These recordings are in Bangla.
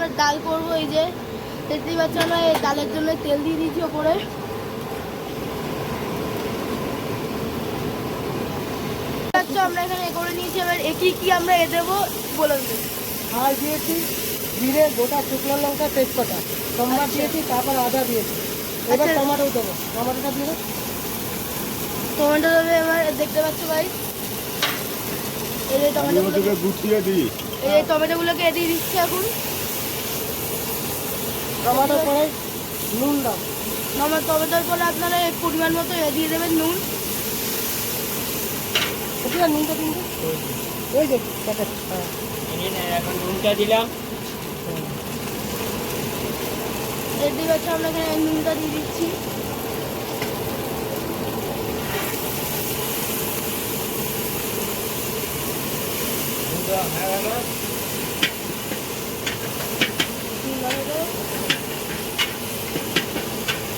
আমরা ডাল করবো। এই যে দেখতেই পাচ্ছ, আমরা এই ডালের জন্য তেল দিয়ে দিয়েছি ওপরে। আমরা এখানে করে নিয়েছি। এবার কি আমরা দেবো বলে দেবো। আর দিয়েছি জিরে, গোটা শুকনো লঙ্কা, তেজপাতা, টমেটো দিয়েছি, তারপর আদা দিয়েছি। এবার টমেটো দেবো, টমেটোটা দিয়ে দেবো। টমেটো দেবে এবার, দেখতে পাচ্ছ ভাই। এই যে টমেটোগুলোকে গুছিয়ে দিই, এই টমেটোগুলোকে দিয়ে দিচ্ছি এখন। টমেটোর পরে নুন দাও। টমেটোর পরে আপনারা পরিমাণ মতো দিয়ে দেবেন নুন। নুনটা কিন্তু ওই যে প্যাকেট। এখন নুনটা দিলাম। দেখতে পাচ্ছ আমরা এখানে নুনটা দিয়ে দিচ্ছি।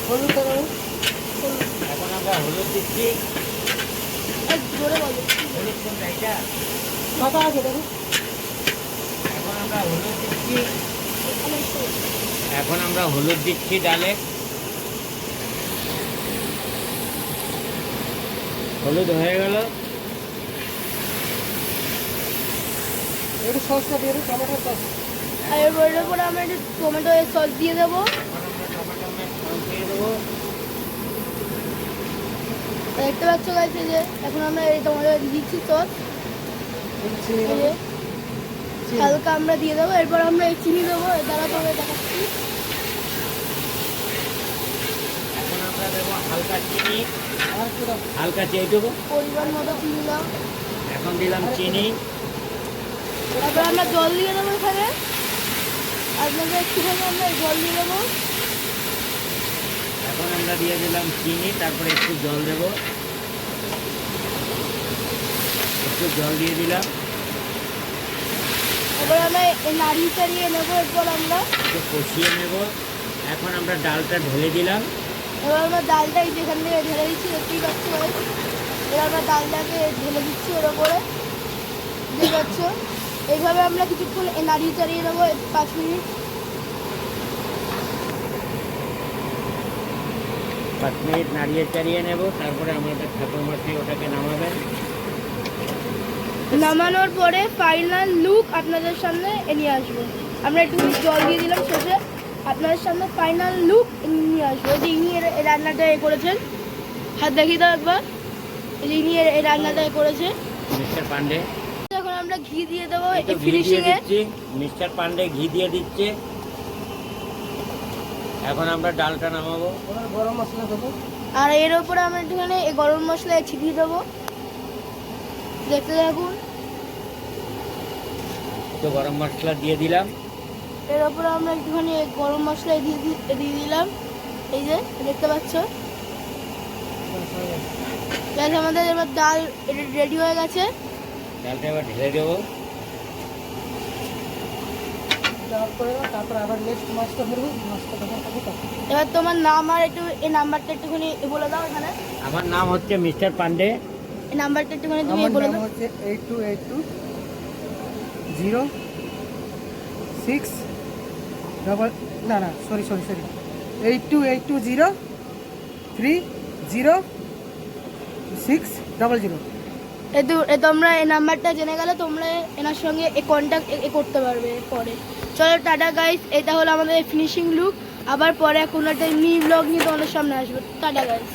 হলুদ এখন আমরা হলুদ দিচ্ছি। জোরে বলো। হলুদ কোনটা এটা? পাতা আছে দেখুন। এখন আমরা হলুদ দিচ্ছি। এখন আমরা হলুদ দিচ্ছি ডালে। হলুদ হয়ে গেল। একটু সসটা দিয়ে দেবো, টমেটোর সস। আর এর পরে আমরা একটু টমেটো সস দিয়ে দেবো। দেখতে পাচ্ছ গাইছে যে এখন আমরা এই টমেটো দিচ্ছি সস। হালকা আমরা দিয়ে দেবো। এরপর আমরা এই চিনি দেবো। দ্বারা তো দেখাচ্ছি। এখন আমরা দেবো হালকা চিনি। হালকা চিনিটুকু পরিমাণ মতো চিনি দাও। এখন দিলাম চিনি। তারপর আমরা জল দিয়ে দেবো এখানে। আপনাদের একটুখানি আমরা জল দিয়ে দেবো। এখন আমরা দিয়ে দিলাম চিনি, তারপরে একটু জল দেব। একটু জল দিয়ে দিলাম। এবার আমরা নাড়িয়ে চাড়িয়ে নেবো। এরপর আমরা একটু কষিয়ে নেব। এখন আমরা ডালটা ঢেলে দিলাম। এবার আমরা ডালটাই যেখান থেকে ঢেলে দিচ্ছি, দেখতেই পাচ্ছ। এবার আমরা ডালটাকে ঢেলে দিচ্ছি এর ওপরে, দেখতে পাচ্ছ। এইভাবে আমরা কিছুক্ষণ নাড়িয়ে চাড়িয়ে নেবো 5 মিনিট। 5 মিনিট নাড়িয়ে চাড়িয়ে নেব। তারপরে আমাদের ঠাকুরমশাই ওটাকে নামাবেন। নামানোর পরে ফাইনাল লুক আপনাদের সামনে নিয়ে আসবো। আমরা একটু জল দিয়ে দিলাম শেষে। আপনাদের সামনে ফাইনাল লুক নিয়ে আসবো। যে ইনি এই রান্নাটা করেছেন, হাত দেখিয়ে দাও একবার। ইনি এই রান্নাটা করেছে মিস্টার পান্ডে। এখন আমরা ঘি দিয়ে দেবো ঘি দিয়ে ফিনিশিং এ। দিচ্ছি। মিস্টার পান্ডে ঘি দিয়ে দিচ্ছে। এখন আমরা ডালটা নামাবো। গরম মশলা দেবো। আর এর উপরে আমরা একটুখানি এই গরম মশলা ছিটিয়ে দেবো। দেখতে থাকুন। তো গরম মশলা দিয়ে দিলাম। এর উপরে আমরা একটুখানি গরম মশলা দিয়ে দিলাম। এই যে দেখতে পাচ্ছ। আমাদের এবার ডাল রেডি হয়ে গেছে। ডালটা এবার ঢেলে দেবো। তারপর আবার নেক্সট মাছটা ধরবো। এবার তোমার নাম আর একটু এই নাম্বারটা একটুখানি বলে দাও এখানে। আমার নাম হচ্ছে মিস্টার পান্ডে। এই নাম্বারটা একটুখানি তুমি আমার বলে নাম দাও। হচ্ছে 828206 ডবল না সরি 8280300600। তোমরা এই নাম্বারটা জেনে গেলে তোমরা এনার সঙ্গে কন্ট্যাক্ট করতে পারবে পরে। চলো টাটা গাইস, এটা হলো আমাদের ফিনিশিং লুক। আবার পরে কোনো একটা মিনি ব্লগ নিয়ে তোমাদের সামনে আসবে। Tata guys.